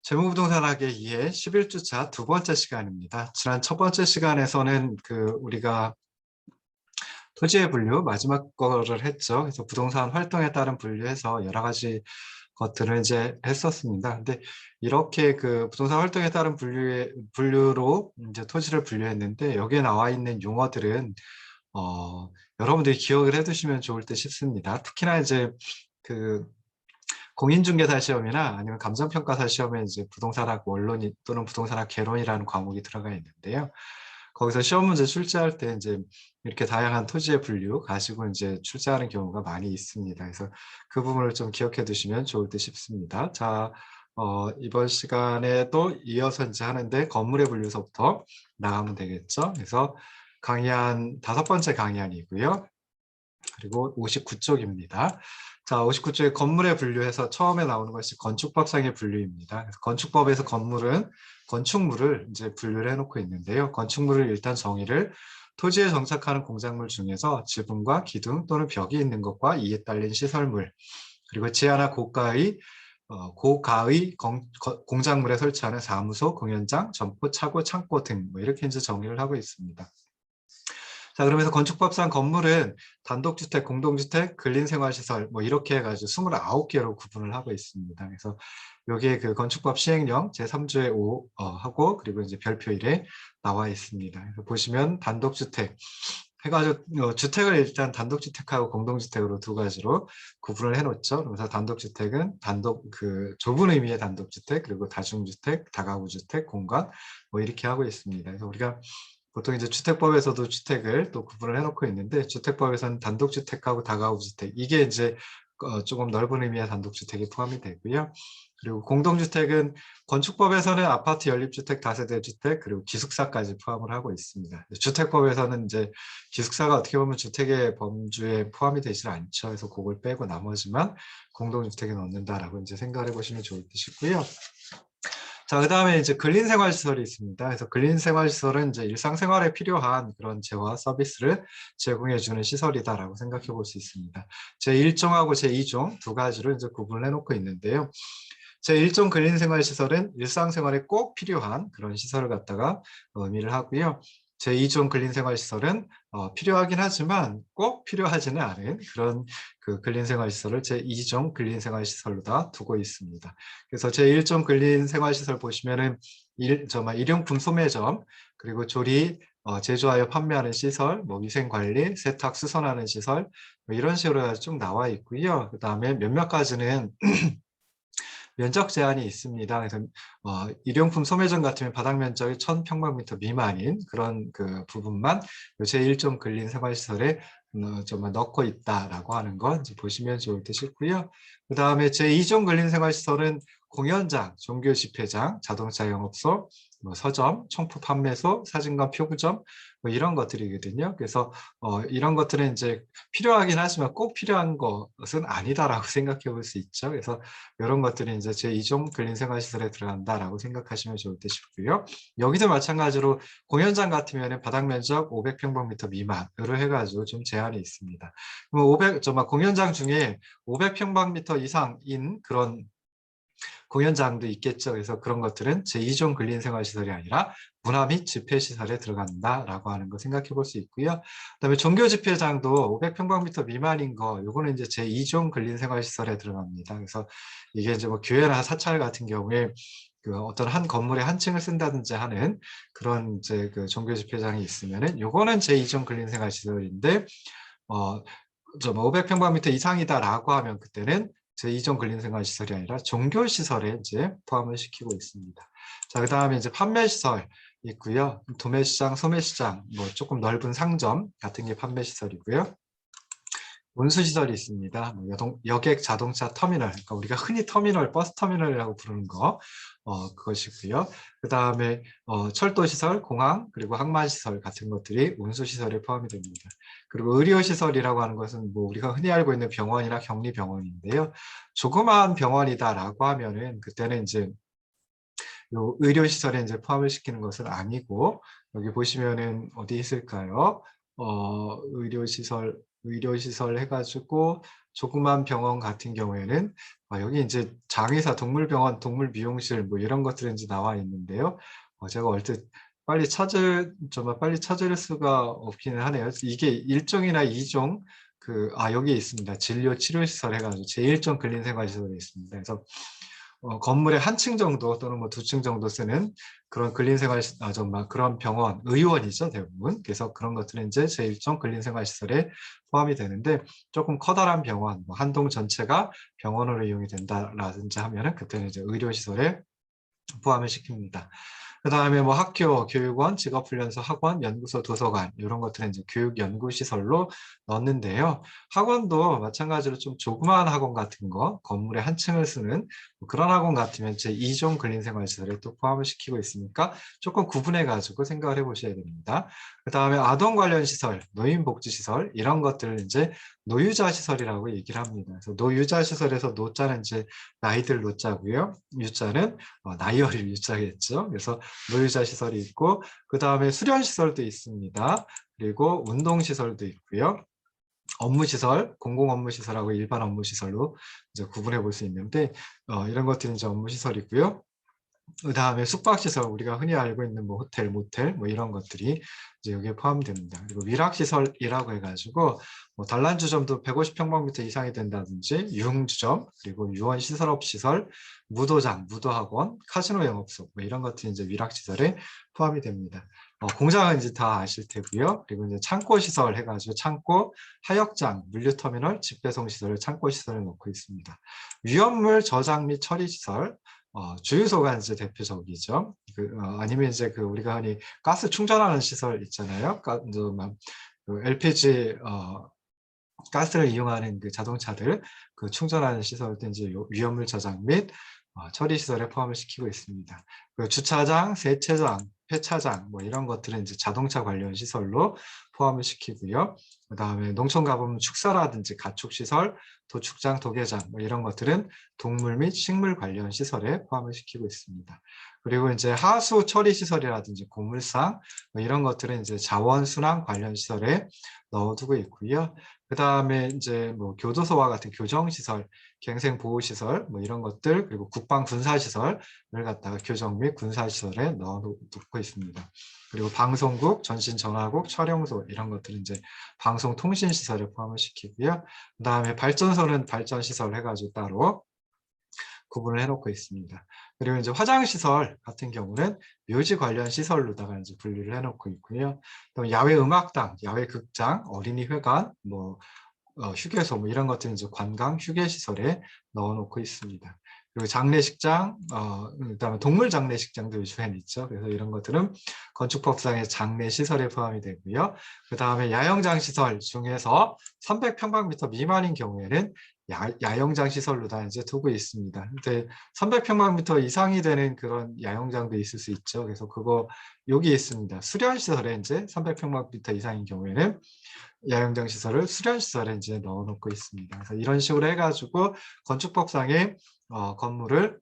재무부동산학의 2회 11주차 두 번째 시간입니다. 지난 첫 번째 시간에서는 우리가 토지의 분류 마지막 거를 했죠. 그래서 부동산 활동에 따른 분류해서 여러 가지 것들을 이제 했었습니다. 근데 이렇게 부동산 활동에 따른 분류로 이제 토지를 분류했는데 여기에 나와 있는 용어들은 여러분들이 기억을 해두시면 좋을 듯 싶습니다. 특히나 이제 그 공인중개사 시험이나 아니면 감정평가사 시험에 이제 부동산학 원론 또는 부동산학 개론이라는 과목이 들어가 있는데요. 거기서 시험 문제 출제할 때 이제 이렇게 다양한 토지의 분류 가지고 이제 출제하는 경우가 많이 있습니다. 그래서 그 부분을 좀 기억해 두시면 좋을 듯 싶습니다. 자, 이번 시간에도 이어서 이제 하는데 건물의 분류서부터 나가면 되겠죠. 그래서 강의한 5번째 강의안이고요. 그리고 59쪽입니다. 자, 59쪽에 건물에 분류해서 처음에 나오는 것이 건축법상의 분류입니다. 그래서 건축법에서 건축물을 이제 분류를 해놓고 있는데요. 건축물을 일단 정의를 토지에 정착하는 공작물 중에서 지붕과 기둥 또는 벽이 있는 것과 이에 딸린 시설물, 그리고 지하나 고가의 공작물에 설치하는 사무소, 공연장, 점포, 차고, 창고 등 이렇게 이제 정의를 하고 있습니다. 자, 그러면서 건축법상 건물은 단독주택, 공동주택, 근린생활시설 이렇게 해가지고 29개로 구분을 하고 있습니다. 그래서 여기에 건축법 시행령 제3조의 5 하고 그리고 이제 별표 1에 나와 있습니다. 그래서 보시면 단독주택 해가지고 주택을 일단 단독주택하고 공동주택으로 두 가지로 구분을 해놓죠. 그래서 단독주택은 좁은 의미의 단독주택, 그리고 다중주택, 다가구주택, 공간 이렇게 하고 있습니다. 그래서 우리가 보통 이제 주택법에서도 주택을 또 구분을 해놓고 있는데 주택법에서는 단독주택하고 다가구주택 이게 이제 조금 넓은 의미의 단독주택이 포함이 되고요. 그리고 공동주택은 건축법에서는 아파트 연립주택, 다세대주택 그리고 기숙사까지 포함을 하고 있습니다. 주택법에서는 이제 기숙사가 어떻게 보면 주택의 범주에 포함이 되질 않죠. 그래서 그걸 빼고 나머지만 공동주택에 넣는다라고 이제 생각을 해보시면 좋을 듯 싶고요. 자, 그 다음에 이제 근린생활시설이 있습니다. 그래서 근린생활시설은 이제 일상생활에 필요한 그런 재화 서비스를 제공해주는 시설이다라고 생각해 볼 수 있습니다. 제1종하고 제2종 두 가지로 이제 구분을 해놓고 있는데요. 제1종 근린생활시설은 일상생활에 꼭 필요한 그런 시설을 갖다가 의미를 하고요. 제2종 근린생활시설은 필요하긴 하지만 꼭 필요하지는 않은 그런 근린생활시설을 제2종 근린생활시설로 다 두고 있습니다. 그래서 제1종 근린생활시설 보시면은 일용품 소매점, 그리고 조리, 제조하여 판매하는 시설, 위생관리, 세탁, 수선하는 시설 이런 식으로 쭉 나와 있고요. 그 다음에 몇몇 가지는 면적 제한이 있습니다. 그래서 일용품 소매점 같으면 바닥 면적이 1000평방미터 미만인 그런 부분만 제1종 근린생활시설에 좀 넣고 있다라고 하는 거 이제 보시면 좋을 듯 싶고요. 그 다음에 제2종 근린생활시설은 공연장, 종교 집회장, 자동차 영업소, 서점, 총포 판매소, 사진관 표구점 이런 것들이거든요. 그래서 이런 것들은 이제 필요하긴 하지만 꼭 필요한 것은 아니다라고 생각해 볼 수 있죠. 그래서 이런 것들이 이제 제2종 근린생활시설에 들어간다라고 생각하시면 좋을 듯 싶고요. 여기도 마찬가지로 공연장 같으면 바닥 면적 500평방미터 미만으로 해가지고 좀 제한이 있습니다. 그럼 공연장 중에 500평방미터 이상인 그런 공연장도 있겠죠. 그래서 그런 것들은 제2종 근린생활시설이 아니라 문화 및 집회시설에 들어간다라고 하는 거 생각해 볼 수 있고요. 그다음에 종교집회장도 500평방미터 미만인 거, 요거는 이제 제2종 근린생활시설에 들어갑니다. 그래서 이게 이제 교회나 사찰 같은 경우에 어떤 한 건물에 한 층을 쓴다든지 하는 그런 이제 종교집회장이 있으면은 요거는 제2종 근린생활시설인데 좀 500평방미터 이상이다라고 하면 그때는 제2종 근린생활시설이 아니라 종교시설에 이제 포함을 시키고 있습니다. 자, 그 다음에 이제 판매시설 있고요. 도매시장, 소매시장, 조금 넓은 상점 같은 게 판매시설이고요. 운수시설이 있습니다. 여객 자동차 터미널, 그러니까 우리가 흔히 버스 터미널이라고 부르는 거, 그것이고요. 그 다음에 철도시설, 공항, 그리고 항만시설 같은 것들이 운수시설에 포함이 됩니다. 그리고 의료시설이라고 하는 것은 우리가 흔히 알고 있는 병원이나 격리병원인데요. 조그마한 병원이다라고 하면은 그때는 이제 요 의료시설에 이제 포함을 시키는 것은 아니고, 여기 보시면은 어디 있을까요? 의료시설 해가지고 조그만 병원 같은 경우에는 여기 이제 장의사, 동물병원, 동물미용실 뭐 이런 것들이 이제 나와 있는데요. 제가 얼핏 정말 빨리 찾을 수가 없기는 하네요. 이게 1종이나 2종 여기에 있습니다. 진료 치료시설 해가지고 제1종 근린생활시설에 있습니다. 그래서 건물의 한 층 정도 또는 뭐 2층 정도 쓰는 그런 정말 그런 병원, 의원이죠, 대부분. 그래서 그런 것들은 이제 제1종 근린생활시설에 포함이 되는데, 조금 커다란 병원, 뭐 한 동 전체가 병원으로 이용이 된다라든지 하면은 그때는 이제 의료시설에 포함을 시킵니다. 그 다음에 뭐 학교, 교육원, 직업훈련소, 학원, 연구소, 도서관 이런 것들은 이제 교육연구시설로 넣는데요. 학원도 마찬가지로 좀 조그마한 학원 같은 거, 건물의 한 층을 쓰는 그런 학원 같으면 제 2종 근린생활시설에 또 포함을 시키고 있으니까 조금 구분해가지고 생각을 해보셔야 됩니다. 그 다음에 아동 관련 시설, 노인복지시설 이런 것들을 이제 노유자시설이라고 얘기를 합니다. 그래서 노유자시설에서 노자는 이제 나이들 노자고요. 유자는 나이 어릴 유자겠죠. 그래서 노유자 시설이 있고, 그 다음에 수련 시설도 있습니다. 그리고 운동 시설도 있고요. 업무시설, 공공업무시설하고 일반 업무시설로 이제 구분해 볼 수 있는데, 이런 것들이 이제 업무시설이고요. 그 다음에 숙박시설, 우리가 흔히 알고 있는 뭐 호텔, 모텔 뭐 이런 것들이 이제 여기에 포함됩니다. 그리고 위락시설이라고 해가지고 뭐 단란주점도 150평방미터 이상이 된다든지 유흥주점, 그리고 유원시설업시설, 무도장, 무도학원, 카지노 영업소 뭐 이런 것들이 이제 위락시설에 포함이 됩니다. 공장은 이제 다 아실 테고요. 그리고 이제 창고시설 해가지고 창고, 하역장, 물류터미널, 집배송시설을 창고시설에 넣고 있습니다. 위험물 저장 및 처리시설, 주유소가 이제 대표적이죠. 아니면 이제 우리가 흔히 가스 충전하는 시설 있잖아요. LPG 가스를 이용하는 자동차들 충전하는 시설도 이제 위험물 저장 및 처리 시설에 포함을 시키고 있습니다. 주차장, 세차장, 폐차장 뭐 이런 것들은 이제 자동차 관련 시설로 포함을 시키고요. 그 다음에 농촌 가보면 축사라든지 가축시설, 도축장, 도계장 뭐 이런 것들은 동물 및 식물 관련 시설에 포함을 시키고 있습니다. 그리고 이제 하수 처리 시설이라든지 고물상 뭐 이런 것들은 이제 자원순환 관련 시설에 넣어두고 있고요. 그 다음에 이제 뭐 교도소와 같은 교정시설, 갱생보호시설 뭐 이런 것들, 그리고 국방군사시설을 갖다가 교정 및 군사시설에 넣어놓고 있습니다. 그리고 방송국, 전신전화국, 촬영소 이런 것들은 이제 방송통신시설에 포함을 시키고요. 그 다음에 발전소는 발전시설 해가지고 따로 구분을 해놓고 있습니다. 그리고 이제 화장시설 같은 경우는 묘지 관련 시설로다가 이제 분류를 해놓고 있고요. 또 야외 음악당, 야외 극장, 어린이 회관, 뭐 휴게소 뭐 이런 것들은 이제 관광 휴게 시설에 넣어놓고 있습니다. 그리고 장례식장, 그다음에 동물 장례식장도 요즘엔 있죠. 그래서 이런 것들은 건축법상의 장례시설에 포함이 되고요. 그 다음에 야영장 시설 중에서 300평방미터 미만인 경우에는 야영장 시설로 다 이제 두고 있습니다. 근데 300평방미터 이상이 되는 그런 야영장도 있을 수 있죠. 그래서 여기 있습니다. 수련시설에 이제 300평방미터 이상인 경우에는 야영장 시설을 수련시설에 이제 넣어놓고 있습니다. 그래서 이런 식으로 해가지고 건축법상의 건물을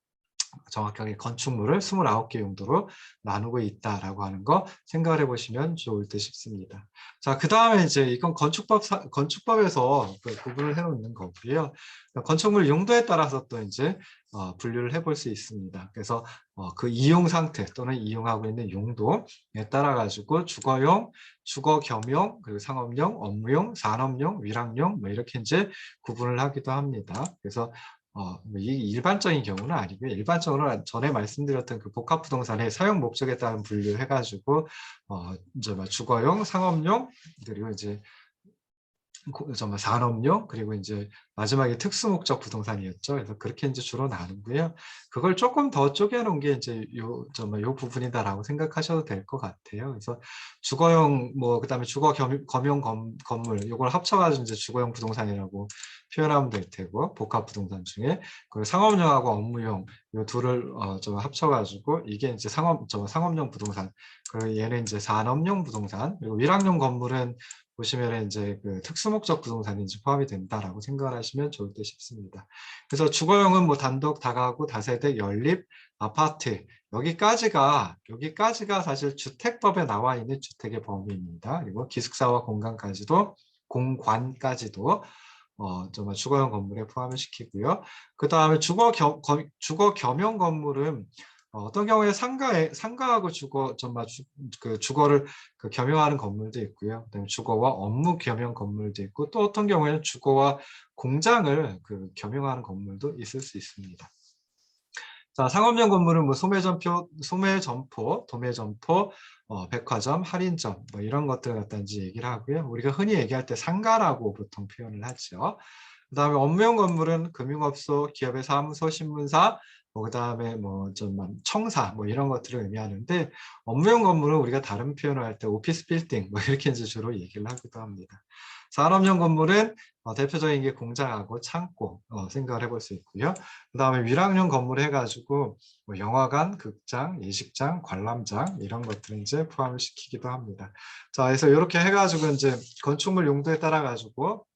정확하게 건축물을 29개 용도로 나누고 있다라고 하는 거 생각을 해보시면 좋을 듯 싶습니다. 자, 그 다음에 이제 이건 건축법에서 구분을 해놓는 거고요. 건축물 용도에 따라서 또 이제 분류를 해볼 수 있습니다. 그래서 그 이용 상태 또는 이용하고 있는 용도에 따라 가지고 주거용, 주거 겸용, 그리고 상업용, 업무용, 산업용, 위락용 뭐 이렇게 이제 구분을 하기도 합니다. 그래서 이 일반적인 경우는 아니고요. 일반적으로 전에 말씀드렸던 그 복합부동산의 사용 목적에 따른 분류를 해가지고 이제 주거용, 상업용, 그리고 이제 산업용, 그리고 이제 마지막에 특수목적 부동산이었죠. 그래서 그렇게 이제 주로 나누고요. 그걸 조금 더 쪼개놓은 게 이제 요 부분이다라고 생각하셔도 될 것 같아요. 그래서 주거용, 그다음에 주거 겸용 건물, 이걸 합쳐가지고 이제 주거용 부동산이라고 표현하면 될 테고, 복합 부동산 중에 그리고 상업용하고 업무용 이 둘을 좀 합쳐가지고 이게 이제 상업용 부동산, 그리고 얘는 이제 산업용 부동산, 그리고 위락용 건물은 보시면 이제 그 특수목적 부동산이 이제 포함이 된다라고 생각을 하시면 좋을 듯 싶습니다. 그래서 주거용은 뭐 단독, 다가구, 다세대, 연립, 아파트 여기까지가 사실 주택법에 나와 있는 주택의 범위입니다. 그리고 기숙사와 공간까지도 정말 주거용 건물에 포함을 시키고요. 그 다음에 주거 겸용 건물은 어떤 경우에 상가하고 주거를 겸용하는 건물도 있고요. 그다음에 주거와 업무 겸용 건물도 있고, 또 어떤 경우에는 주거와 공장을 겸용하는 건물도 있을 수 있습니다. 자, 상업용 건물은 뭐 소매점포, 도매점포, 백화점, 할인점 뭐 이런 것들 갖다 이제 얘기를 하고요. 우리가 흔히 얘기할 때 상가라고 보통 표현을 하죠. 그다음에 업무용 건물은 금융업소, 기업의 사무소, 신문사, 그다음에 청사 이런 것들을 의미하는데, 업무용 건물은 우리가 다른 표현을 할 때 오피스 빌딩 이렇게 이제 주로 얘기를 하기도 합니다. 산업용 건물은 대표적인 게 공장하고 창고 생각을 해볼 수 있고요. 그다음에 위락용 건물 해가지고 영화관, 극장, 예식장, 관람장 이런 것들을 이제 포함을 시키기도 합니다. 자, 그래서 이렇게 해가지고 이제 건축물 용도에 따라 가지고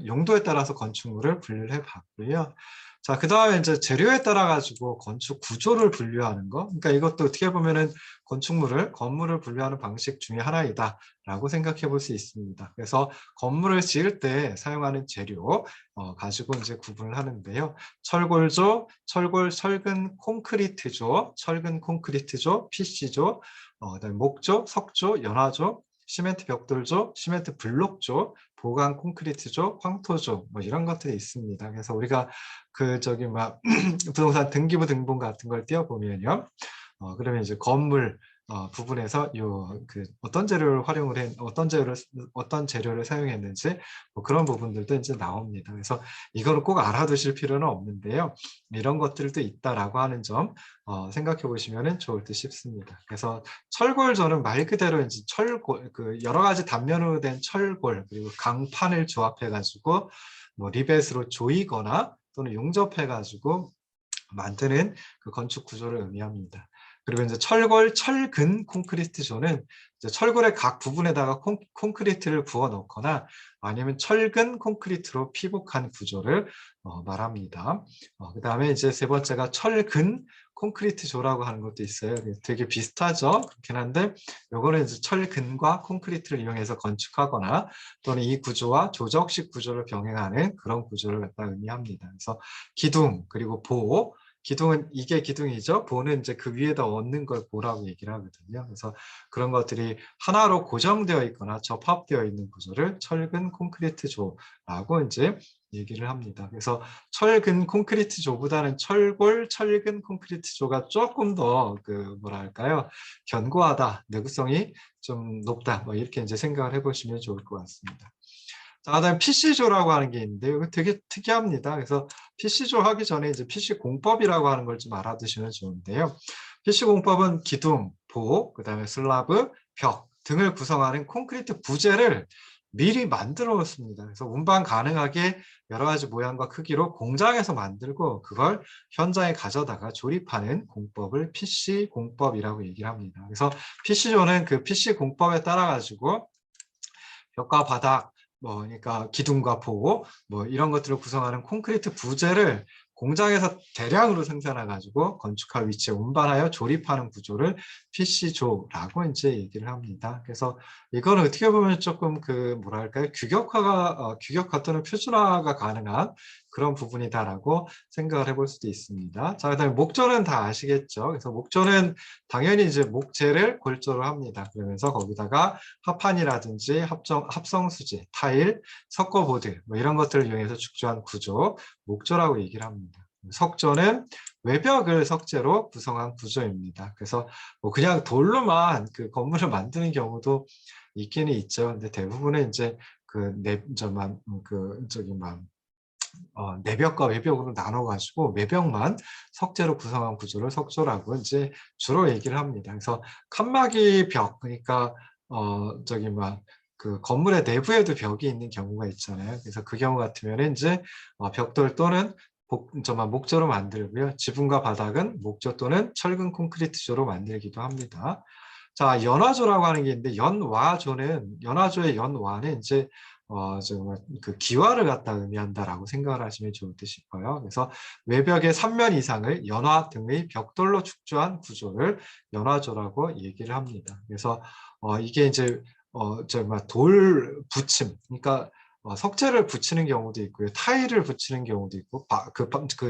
용도에 따라서 건축물을 분류를 해봤고요. 자, 그 다음에 이제 재료에 따라 가지고 건축 구조를 분류하는 거. 그러니까 이것도 어떻게 보면은 건물을 분류하는 방식 중에 하나이다라고 생각해 볼 수 있습니다. 그래서 건물을 지을 때 사용하는 재료 가지고 이제 구분을 하는데요. 철골조, 철근 콘크리트조, PC조, 그다음에 목조, 석조, 연화조, 시멘트 벽돌조, 시멘트 블록조, 보강 콘크리트조, 황토조 이런 것들이 있습니다. 그래서 우리가 부동산 등기부 등본 같은 걸 띄워보면요. 그러면 이제 건물 부분에서 어떤 재료를 사용했는지 그런 부분들도 이제 나옵니다. 그래서 이거를 꼭 알아두실 필요는 없는데요. 이런 것들도 있다라고 하는 점 생각해 보시면 좋을 듯 싶습니다. 그래서 철골조는 말 그대로 이제 여러 가지 단면으로 된 철골 그리고 강판을 조합해 가지고 리벳으로 조이거나 또는 용접해-가지고 만드는 건축 구조를 의미합니다. 그리고 이제 철근 콘크리트조는 이제 철골의 각 부분에다가 콘크리트를 부어 넣거나 아니면 철근 콘크리트로 피복한 구조를 말합니다. 그 다음에 이제 세 번째가 철근 콘크리트조라고 하는 것도 있어요. 되게 비슷하죠. 그렇긴 한데 요거는 이제 철근과 콘크리트를 이용해서 건축하거나 또는 이 구조와 조적식 구조를 병행하는 그런 구조를 갖다 의미합니다. 그래서 기둥 그리고 보, 이게 기둥이죠. 보는 이제 그 위에다 얹는 걸 보라고 얘기를 하거든요. 그래서 그런 것들이 하나로 고정되어 있거나 접합되어 있는 구조를 철근 콘크리트 조라고 이제 얘기를 합니다. 그래서 철근 콘크리트 조보다는 철근 콘크리트 조가 조금 더 뭐랄까요, 견고하다, 내구성이 좀 높다, 이렇게 이제 생각을 해보시면 좋을 것 같습니다. 자, 그다음 PC조라고 하는 게 있는데 이거 되게 특이합니다. 그래서 PC조 하기 전에 이제 PC 공법이라고 하는 걸 좀 알아두시면 좋은데요. PC 공법은 기둥, 보, 그다음에 슬라브, 벽 등을 구성하는 콘크리트 부재를 미리 만들어 놓습니다. 그래서 운반 가능하게 여러 가지 모양과 크기로 공장에서 만들고 그걸 현장에 가져다가 조립하는 공법을 PC 공법이라고 얘기를 합니다. 그래서 PC조는 그 PC 공법에 따라 가지고 벽과 바닥, 그러니까 기둥과 보, 이런 것들을 구성하는 콘크리트 부재를 공장에서 대량으로 생산해 가지고 건축할 위치에 운반하여 조립하는 구조를 PC조라고 이제 얘기를 합니다. 그래서 이거는 어떻게 보면 조금 뭐랄까요, 규격화 또는 표준화가 가능한 그런 부분이다라고 생각을 해볼 수도 있습니다. 자, 그다음에 목조는 다 아시겠죠? 그래서 목조는 당연히 이제 목재를 골조로 합니다. 그러면서 거기다가 합판이라든지 합성수지, 타일, 석고보드 이런 것들을 이용해서 축조한 구조, 목조라고 얘기를 합니다. 석조는 외벽을 석재로 구성한 구조입니다. 그래서 그냥 돌로만 건물을 만드는 경우도 있기는 있죠. 근데 대부분은 이제 내벽과 외벽으로 나눠가지고 외벽만 석재로 구성한 구조를 석조라고 이제 주로 얘기를 합니다. 그래서 칸막이 벽, 그러니까 건물의 내부에도 벽이 있는 경우가 있잖아요. 그래서 그 경우 같으면 이제 벽돌 또는 목조로 만들고요. 지붕과 바닥은 목조 또는 철근 콘크리트조로 만들기도 합니다. 자, 연화조라고 하는 게 있는데 연화조의 연화는 이제 정말 기와를 갖다 의미한다라고 생각을 하시면 좋을 듯 싶어요. 그래서 외벽의 3면 이상을 연화 등의 벽돌로 축조한 구조를 연화조라고 얘기를 합니다. 그래서 이게 이제 정말 돌 부침, 그러니까 석재를 붙이는 경우도 있고요. 타일을 붙이는 경우도 있고,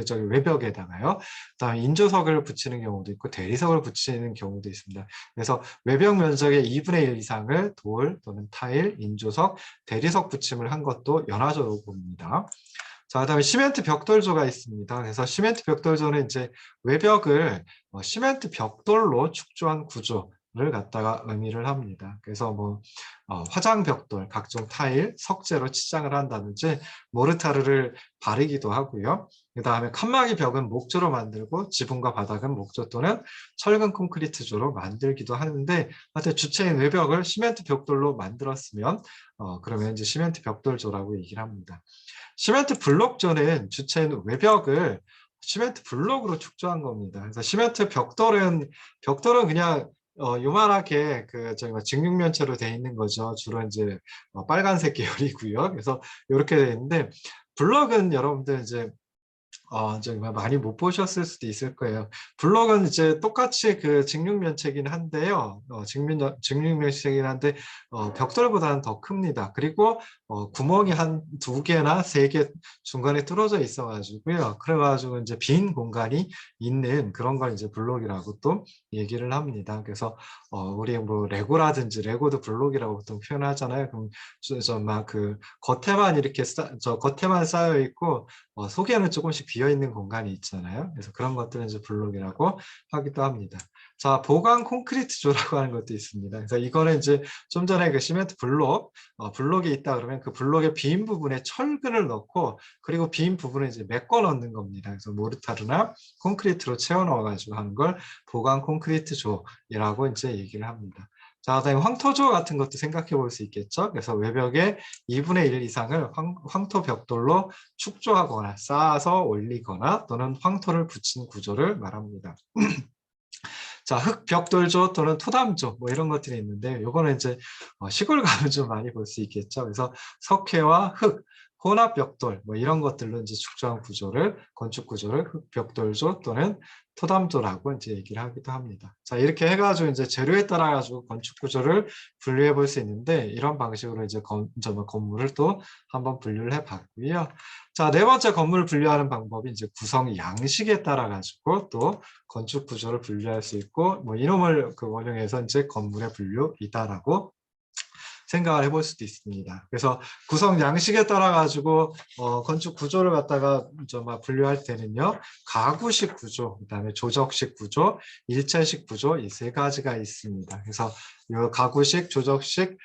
저기 외벽에다가요. 그다음에 인조석을 붙이는 경우도 있고, 대리석을 붙이는 경우도 있습니다. 그래서 외벽 면적의 2분의 1 이상을 돌 또는 타일, 인조석, 대리석 붙임을 한 것도 연화조로 봅니다. 자, 그다음에 시멘트 벽돌조가 있습니다. 그래서 시멘트 벽돌조는 이제 외벽을 시멘트 벽돌로 축조한 구조를 갖다가 의미를 합니다. 그래서 뭐 화장 벽돌, 각종 타일, 석재로 치장을 한다든지 모르타르를 바르기도 하고요. 그다음에 칸막이 벽은 목조로 만들고 지붕과 바닥은 목조 또는 철근 콘크리트조로 만들기도 하는데, 하여튼 주체인 외벽을 시멘트 벽돌로 만들었으면 그러면 이제 시멘트 벽돌조라고 얘기를 합니다. 시멘트 블록조는 주체인 외벽을 시멘트 블록으로 축조한 겁니다. 그래서 시멘트 벽돌은 그냥 요만하게 저희 직육면체로 돼 있는 거죠. 주로 이제 빨간색 계열이고요. 그래서 이렇게 돼 있는데, 블록은 여러분들 이제 정말 많이 못 보셨을 수도 있을 거예요. 블록은 이제 똑같이 직육면체이긴 한데요. 직육면체이긴 한데 벽돌보다는 더 큽니다. 그리고 구멍이 한 2개나 3개 중간에 뚫어져 있어가지고요. 그래가지고 이제 빈 공간이 있는 그런 걸 이제 블록이라고 또 얘기를 합니다. 그래서 우리 뭐 레고라든지, 레고도 블록이라고 보통 표현하잖아요. 그럼 막 겉에만 이렇게 겉에만 쌓여 있고 속에는 조금씩 비어 있는 공간이 있잖아요. 그래서 그런 것들은 이제 블록이라고 하기도 합니다. 자, 보강 콘크리트조라고 하는 것도 있습니다. 그래서 이거는 이제 좀 전에 시멘트 블록이 있다 그러면 그 블록의 빈 부분에 철근을 넣고, 그리고 빈 부분에 이제 메꿔 넣는 겁니다. 그래서 모르타르나 콘크리트로 채워 넣어가지고 하는 걸 보강 콘크리트조라고 이제 얘기를 합니다. 자, 그다음에 황토조 같은 것도 생각해 볼 수 있겠죠. 그래서 외벽의 2분의 1 이상을 황토 벽돌로 축조하거나 쌓아서 올리거나 또는 황토를 붙인 구조를 말합니다. 자, 흙벽돌조 또는 토담조 뭐 이런 것들이 있는데, 요거는 이제 시골 가면 좀 많이 볼 수 있겠죠. 그래서 석회와 흙, 혼합벽돌 뭐 이런 것들로 이제 축조한 구조를, 건축 구조를 흙벽돌조 또는 토담조라고 이제 얘기를 하기도 합니다. 자, 이렇게 해가지고 이제 재료에 따라 가지고 건축 구조를 분류해 볼 수 있는데, 이런 방식으로 이제 건물을 또 한번 분류를 해 봤고요. 자, 네 번째 건물을 분류하는 방법이 이제 구성 양식에 따라 가지고 또 건축 구조를 분류할 수 있고, 뭐 이놈을 원형해서 이제 건물의 분류이다라고 생각을 해볼 수도 있습니다. 그래서 구성 양식에 따라 가지고 건축 구조를 갖다가 분류할 때는요, 가구식 구조, 그다음에 조적식 구조, 일체식 구조, 이 3가지가 있습니다. 그래서 이 가구식, 조적식,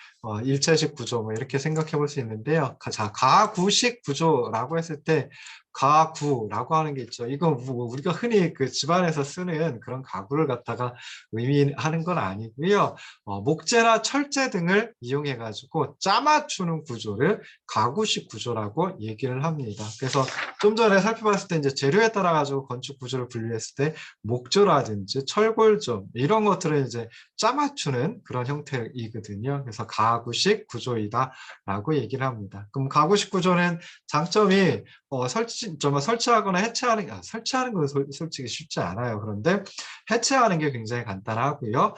일체식 구조 뭐 이렇게 생각해 볼 수 있는데요. 자, 가구식 구조라고 했을 때 가구라고 하는 게 있죠. 이거 뭐 우리가 흔히 집안에서 쓰는 그런 가구를 갖다가 의미하는 건 아니고요. 목재나 철제 등을 이용해 가지고 짜맞추는 구조를 가구식 구조라고 얘기를 합니다. 그래서 좀 전에 살펴봤을 때 이제 재료에 따라 가지고 건축 구조를 분류했을 때 목조라든지 철골조 이런 것들을 이제 짜맞추는 그런 형태이거든요. 그래서 가구식 구조이다라고 얘기를 합니다. 그럼 가구식 구조는 장점이 설치하거나 설치하는 건 솔직히 쉽지 않아요. 그런데 해체하는 게 굉장히 간단하고요.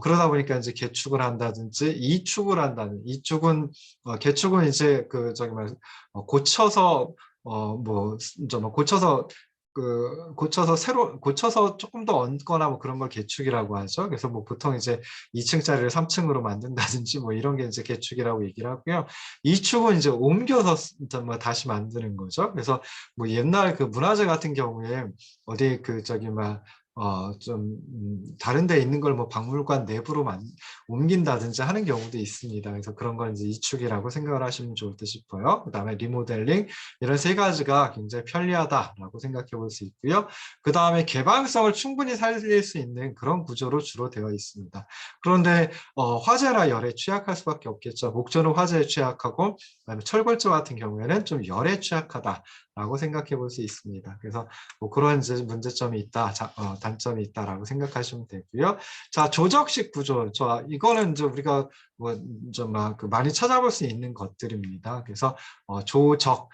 그러다 보니까 이제 개축을 한다든지 이축을 한다는, 개축은 이제 고쳐서 고쳐서 조금 더 얹거나 뭐 그런 걸 개축이라고 하죠. 그래서 뭐 보통 이제 2층짜리를 3층으로 만든다든지 뭐 이런 게 이제 개축이라고 얘기를 하고요. 이축은 이제 옮겨서 다시 만드는 거죠. 그래서 뭐 옛날 문화재 같은 경우에 어디 다른 데 있는 걸 뭐 박물관 내부로 옮긴다든지 하는 경우도 있습니다. 그래서 그런 걸 이제 이축이라고 생각을 하시면 좋을 듯 싶어요. 그 다음에 리모델링, 이런 3가지가 굉장히 편리하다라고 생각해 볼 수 있고요. 그 다음에 개방성을 충분히 살릴 수 있는 그런 구조로 주로 되어 있습니다. 그런데 화재나 열에 취약할 수밖에 없겠죠. 목조는 화재에 취약하고, 그다음에 철골조 같은 경우에는 좀 열에 취약하다 있다라고 생각해 볼 수 있습니다. 그래서 뭐 그런 이제 문제점이 있다, 단점이 있다라고 생각하시면 되고요. 자, 조적식 구조. 이거는 이제 우리가 그 많이 찾아볼 수 있는 것들입니다. 그래서 조적,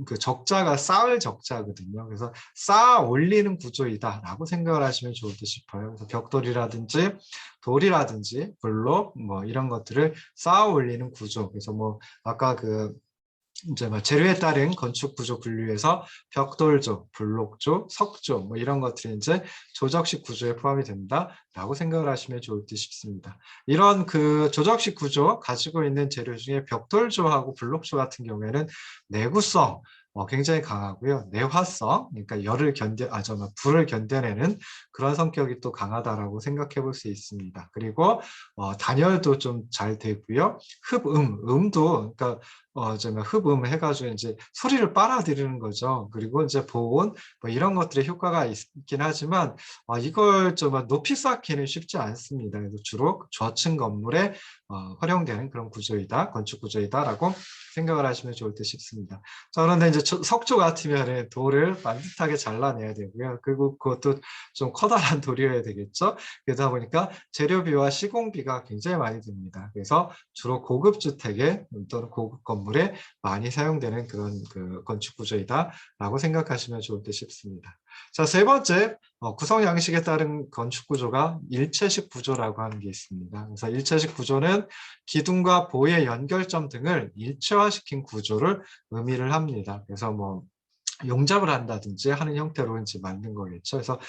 그 적자가 쌓을 적자거든요. 그래서 쌓아 올리는 구조이다라고 생각을 하시면 좋을 듯 싶어요. 그래서 벽돌이라든지 돌이라든지 블록 뭐 이런 것들을 쌓아 올리는 구조. 그래서 뭐 아까 이제 재료에 따른 건축 구조 분류에서 벽돌조, 블록조, 석조 뭐 이런 것들이 이제 조적식 구조에 포함이 된다라고 생각을 하시면 좋을 듯 싶습니다. 이런 그 조적식 구조 가지고 있는 재료 중에 벽돌조하고 블록조 같은 경우에는 내구성 굉장히 강하고요. 내화성, 그러니까 불을 견뎌내는 그런 성격이 또 강하다라고 생각해 볼 수 있습니다. 그리고 단열도 좀 잘 되고요. 음도 그러니까 흡음 해가지고 이제 소리를 빨아들이는 거죠. 그리고 이제 보온 뭐 이런 것들의 효과가 있긴 하지만 이걸 좀 높이 쌓기는 쉽지 않습니다. 그래서 주로 저층 건물에 활용되는 그런 구조이다, 건축 구조이다라고 생각을 하시면 좋을 듯 싶습니다. 자, 그런데 이제 석조 같으면 돌을 반듯하게 잘라내야 되고요. 그리고 그것도 좀 커다란 돌이어야 되겠죠. 그러다 보니까 재료비와 시공비가 굉장히 많이 듭니다. 그래서 주로 고급 주택에 또는 고급 건물에 많이 사용되는 그런 그 건축 구조이다라고 생각하시면 좋을 듯 싶습니다. 자, 세 번째 구성 양식에 따른 건축 구조가 일체식 구조라고 하는 게 있습니다. 그래서 일체식 구조는 기둥과 보의 연결점 등을 일체화시킨 구조를 의미를 합니다. 그래서 뭐 용접을 한다든지 하는 형태로 이제 만든 거겠죠. 그래서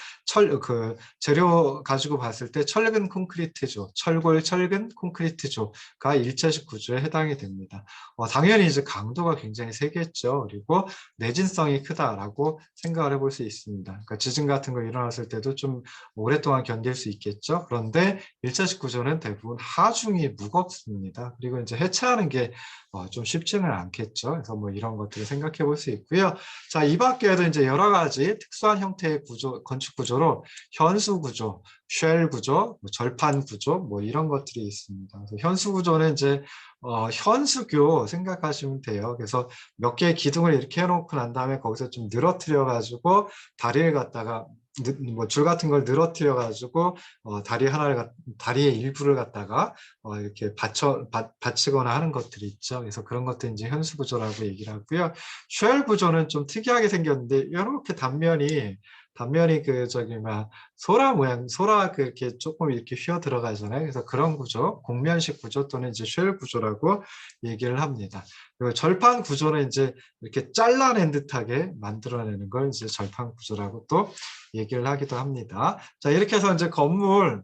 재료 가지고 봤을 때 철근 콘크리트조, 철근 콘크리트조가 일체식 구조에 해당이 됩니다. 당연히 이제 강도가 굉장히 세겠죠. 그리고 내진성이 크다라고 생각을 해볼 수 있습니다. 그러니까 지진 같은 거 일어났을 때도 좀 오랫동안 견딜 수 있겠죠. 그런데 일체식 구조는 대부분 하중이 무겁습니다. 그리고 이제 해체하는 게 좀 쉽지는 않겠죠. 그래서 뭐 이런 것들을 생각해 볼 수 있고요. 자, 이 밖에도 이제 여러 가지 특수한 형태의 건축 구조로 현수 구조, 쉘 구조, 절판 구조, 뭐 이런 것들이 있습니다. 그래서 현수 구조는 이제 현수교 생각하시면 돼요. 그래서 몇 개의 기둥을 이렇게 해놓고 난 다음에 거기서 좀 늘어뜨려 가지고 다리를 갖다가 뭐 줄 같은 걸 늘어뜨려 가지고 다리의 일부를 갖다가 이렇게 받치거나 하는 것들이 있죠. 그래서 그런 것들 이제 현수 구조라고 얘기를 하고요. 쉘 구조는 좀 특이하게 생겼는데 이렇게 단면이 소라 이렇게 조금 이렇게 휘어 들어가잖아요. 그래서 그런 구조, 곡면식 구조 또는 이제 쉘 구조라고 얘기를 합니다. 그리고 절판 구조는 이제 이렇게 잘라낸 듯하게 만들어내는 걸 이제 절판 구조라고 또 얘기를 하기도 합니다. 자, 이렇게 해서 이제 건물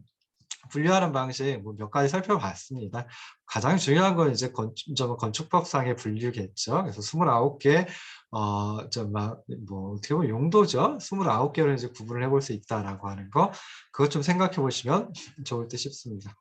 분류하는 방식 뭐 몇 가지 살펴봤습니다. 가장 중요한 건 이제 건축법상의 분류겠죠. 그래서 29개 어떻게 보면 용도죠. 29개로 이제 구분을 해볼 수 있다라고 하는 거, 그것 좀 생각해 보시면 좋을 듯 싶습니다.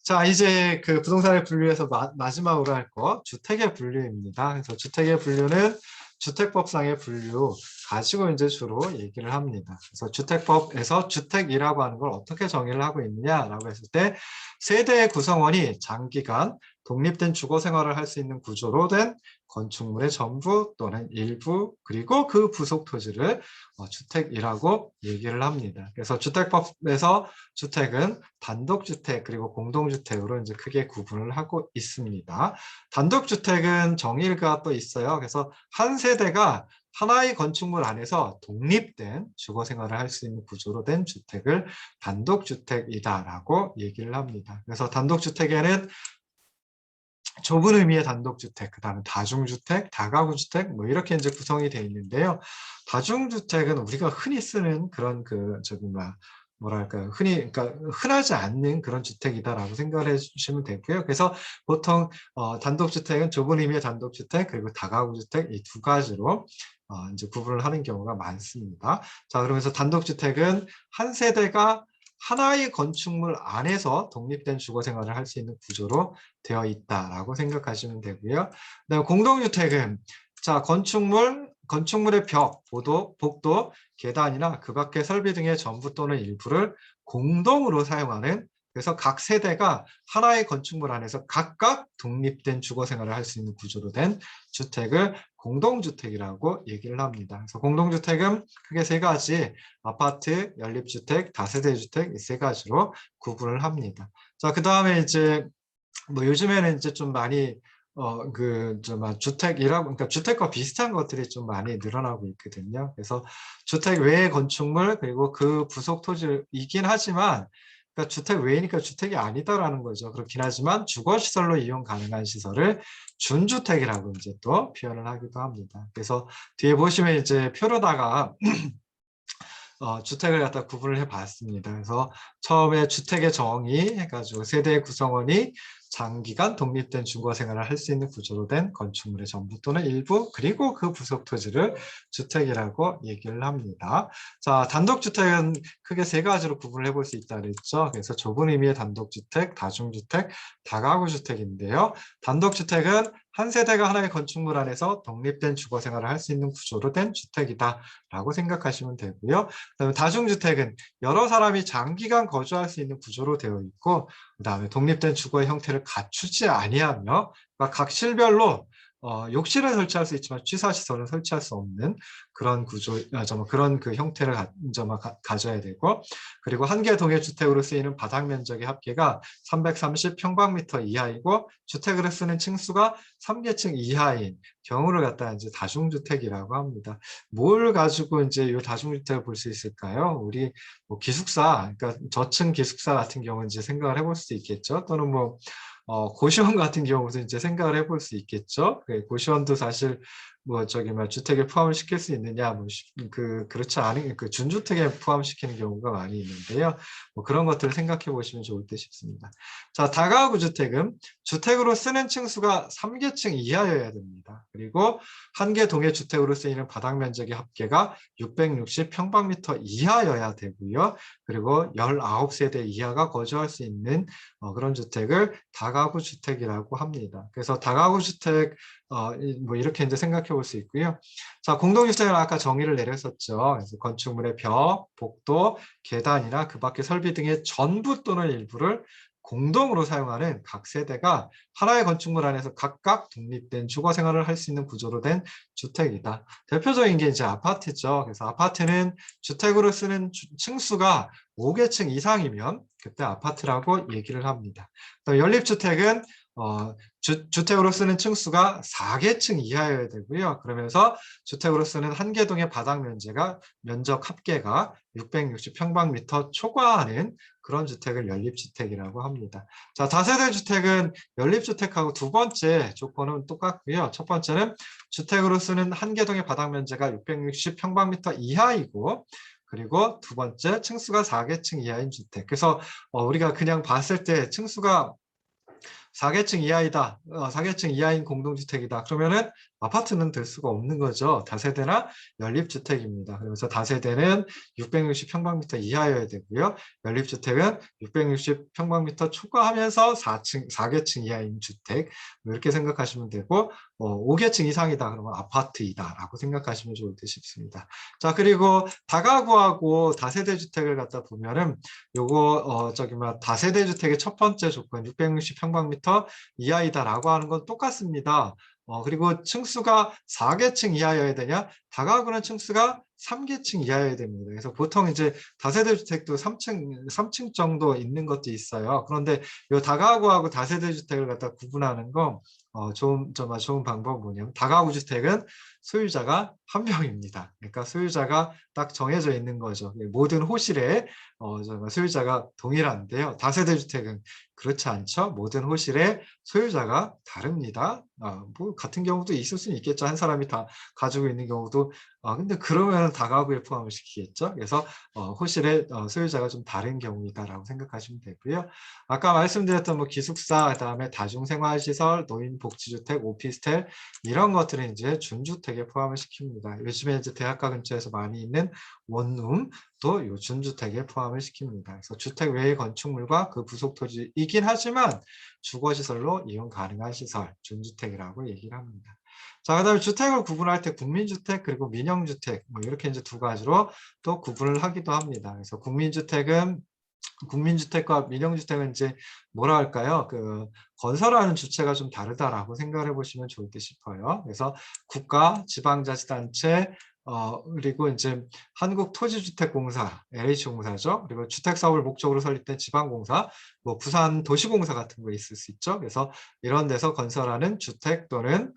자, 이제 그 부동산의 분류에서 마지막으로 할 거, 주택의 분류입니다. 그래서 주택의 분류는 주택법상의 분류 가지고 이제 주로 얘기를 합니다. 그래서 주택법에서 주택이라고 하는 걸 어떻게 정의를 하고 있느냐라고 했을 때 세대의 구성원이 장기간 독립된 주거 생활을 할 수 있는 구조로 된 건축물의 전부 또는 일부 그리고 그 부속 토지를 주택이라고 얘기를 합니다. 그래서 주택법에서 주택은 단독주택 그리고 공동주택으로 이제 크게 구분을 하고 있습니다. 단독주택은 정의가 또 있어요. 그래서 한 세대가 하나의 건축물 안에서 독립된 주거 생활을 할 수 있는 구조로 된 주택을 단독주택이다라고 얘기를 합니다. 그래서 단독주택에는 좁은 의미의 단독주택, 그 다음에 다중주택, 다가구주택, 뭐 이렇게 이제 구성이 되어 있는데요. 다중주택은 우리가 흔히 쓰는 그런 그러니까 흔하지 않는 그런 주택이다라고 생각을 해주시면 되고요. 그래서 보통 단독주택은 좁은 의미의 단독주택 그리고 다가구주택 이 두 가지로 이제 구분을 하는 경우가 많습니다. 자, 그러면서 단독주택은 한 세대가 하나의 건축물 안에서 독립된 주거 생활을 할 수 있는 구조로 되어 있다라고 생각하시면 되고요. 그다음에 공동주택은 자, 건축물의 벽, 복도, 계단이나 그 밖의 설비 등의 전부 또는 일부를 공동으로 사용하는 그래서 각 세대가 하나의 건축물 안에서 각각 독립된 주거 생활을 할 수 있는 구조로 된 주택을 공동주택이라고 얘기를 합니다. 그래서 공동주택은 크게 세 가지, 아파트, 연립주택, 다세대주택 이 세 가지로 구분을 합니다. 자, 그 다음에 이제 뭐 요즘에는 이제 좀 많이 주택이라고, 그러니까 주택과 비슷한 것들이 좀 많이 늘어나고 있거든요. 그래서 주택 외의 건축물 그리고 그 부속 토지이긴 하지만, 그러니까 주택 외이니까 주택이 아니다라는 거죠. 그렇긴 하지만 주거 시설로 이용 가능한 시설을 준주택이라고 이제 또 표현을 하기도 합니다. 그래서 뒤에 보시면 이제 표로다가 주택을 갖다 구분을 해봤습니다. 그래서 처음에 주택의 정의 해가지고 세대 구성원이 장기간 독립된 주거 생활을 할 수 있는 구조로 된 건축물의 전부 또는 일부 그리고 그 부속 토지를 주택이라고 얘기를 합니다. 자, 단독주택은 크게 세 가지로 구분을 해볼 수 있다 그랬죠. 그래서 좁은 의미의 단독주택, 다중주택, 다가구주택인데요. 단독주택은 한 세대가 하나의 건축물 안에서 독립된 주거 생활을 할 수 있는 구조로 된 주택이다 라고 생각하시면 되고요. 그다음에 다중주택은 여러 사람이 장기간 거주할 수 있는 구조로 되어 있고, 그다음에 독립된 주거의 형태를 갖추지 아니하며, 그러니까 각 실별로 욕실을 설치할 수 있지만 취사시설은 설치할 수 없는 그런 구조, 그런 그 형태를 가져야 되고, 그리고 한 개 동의 주택으로 쓰이는 바닥 면적의 합계가 330평방미터 이하이고 주택으로 쓰는 층수가 3계층 이하인 경우를 갖다 이제 다중주택이라고 합니다. 뭘 가지고 이제 이 다중주택을 볼 수 있을까요? 우리 뭐 기숙사, 그러니까 저층 기숙사 같은 경우는 이제 생각을 해볼 수 있겠죠. 또는 뭐 고시원 같은 경우도 이제 생각을 해볼 수 있겠죠. 고시원도 사실 뭐 주택에 포함을 시킬 수 있느냐, 그렇지 않은 그 준주택에 포함시키는 경우가 많이 있는데요. 뭐 그런 것들을 생각해 보시면 좋을 듯 싶습니다. 자, 다가구 주택은 주택으로 쓰는 층수가 3계층 이하여야 됩니다. 그리고 한 개 동의 주택으로 쓰이는 바닥 면적의 합계가 660평방미터 이하여야 되고요. 그리고 19세대 이하가 거주할 수 있는 그런 주택을 다가구 주택이라고 합니다. 그래서 다가구 주택 뭐 이렇게 이제 생각해 볼 수 있고요. 자, 공동주택은 아까 정의를 내렸었죠. 그래서 건축물의 벽, 복도, 계단이나 그 밖의 설비 등의 전부 또는 일부를 공동으로 사용하는 각 세대가 하나의 건축물 안에서 각각 독립된 주거 생활을 할 수 있는 구조로 된 주택이다. 대표적인 게 이제 아파트죠. 그래서 아파트는 주택으로 쓰는 층수가 5계층 이상이면 그때 아파트라고 얘기를 합니다. 또 연립주택은 주택으로 쓰는 층수가 4계층 이하여야 되고요. 그러면서 주택으로 쓰는 한 개 동의 바닥 면적 합계가 660평방미터 초과하는 그런 주택을 연립주택이라고 합니다. 자, 다세대 주택은 연립주택하고 두 번째 조건은 똑같고요. 첫 번째는 주택으로 쓰는 한 개 동의 바닥 면적가 660평방미터 이하이고, 그리고 두 번째 층수가 4계층 이하인 주택. 그래서 우리가 그냥 봤을 때 층수가 4계층 이하이다. 4계층 이하인 공동주택이다. 그러면은 아파트는 될 수가 없는 거죠. 다세대나 연립주택입니다. 그러면서 다세대는 660평방미터 이하여야 되고요. 연립주택은 660평방미터 초과하면서 4계층 이하인 주택. 이렇게 생각하시면 되고, 5계층 이상이다. 그러면 아파트이다. 라고 생각하시면 좋을 듯 싶습니다. 자, 그리고 다가구하고 다세대 주택을 갖다 보면은 요거 다세대 주택의 첫 번째 조건 660평방미터 이하이다라고 하는 건 똑같습니다. 그리고 층수가 4계층 이하여야 되냐? 다가구는 층수가 3계층 이하여야 됩니다. 그래서 보통 이제 다세대 주택도 3층 정도 있는 것도 있어요. 그런데 이 다가구하고 다세대 주택을 갖다 구분하는 거 좋은 방법은 뭐냐면, 다가구 주택은 소유자가 한 명입니다. 그러니까 소유자가 딱 정해져 있는 거죠. 모든 호실에 소유자가 동일한데요. 다세대 주택은 그렇지 않죠. 모든 호실에 소유자가 다릅니다. 뭐 같은 경우도 있을 수는 있겠죠. 한 사람이 다 가지고 있는 경우도. 근데 그러면 다가구에 포함을 시키겠죠. 그래서 호실의 소유자가 좀 다른 경우이다라고 생각하시면 되고요. 아까 말씀드렸던 뭐 기숙사, 그다음에 다중생활시설, 노인복지주택, 오피스텔 이런 것들은 이제 준주택에 포함을 시킵니다. 요즘에 이제 대학가 근처에서 많이 있는 원룸도 요 준주택에 포함을 시킵니다. 그래서 주택 외의 건축물과 그 부속 토지이긴 하지만 주거시설로 이용 가능한 시설, 준주택이라고 얘기를 합니다. 자, 그다음에 주택을 구분할 때 국민주택 그리고 민영주택 뭐 이렇게 이제 두 가지로 또 구분을 하기도 합니다. 그래서 국민주택은 국민주택과 민영주택은 이제 뭐라 할까요? 그 건설하는 주체가 좀 다르다라고 생각을 해보시면 좋을 듯 싶어요. 그래서 국가, 지방자치단체, 그리고 이제 한국토지주택공사, LH공사죠. 그리고 주택사업을 목적으로 설립된 지방공사, 뭐 부산도시공사 같은 거 있을 수 있죠. 그래서 이런 데서 건설하는 주택 또는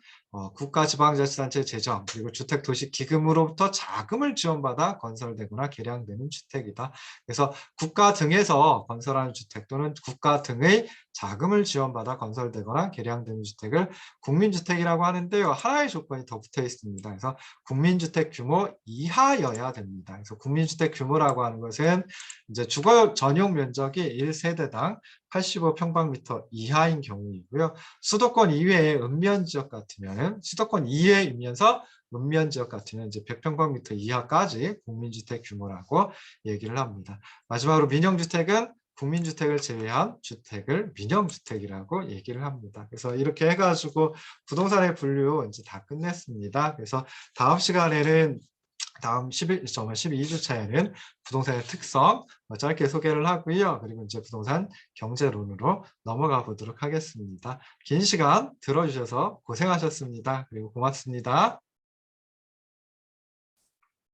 국가, 지방자치단체 재정, 그리고 주택도시기금으로부터 자금을 지원받아 건설되거나 개량되는 주택이다. 그래서 국가 등에서 건설하는 주택 또는 국가 등의 자금을 지원받아 건설되거나 개량되는 주택을 국민주택이라고 하는데요. 하나의 조건이 더 붙어 있습니다. 그래서 국민주택 규모 이하여야 됩니다. 그래서 국민주택 규모라고 하는 것은 이제 주거 전용 면적이 1세대당 85평방미터 이하인 경우이고요. 수도권 이외의 읍면 지역 같으면 수도권 이외이면서 읍면 지역 같으면 이제 100평방미터 이하까지 국민주택 규모라고 얘기를 합니다. 마지막으로 민영주택은 국민주택을 제외한 주택을 민영주택이라고 얘기를 합니다. 그래서 이렇게 해가지고 부동산의 분류 이제 다 끝냈습니다. 그래서 다음 시간에는 다음 12주차에는 부동산의 특성 짧게 소개를 하고요. 그리고 이제 부동산 경제론으로 넘어가 보도록 하겠습니다. 긴 시간 들어주셔서 고생하셨습니다. 그리고 고맙습니다.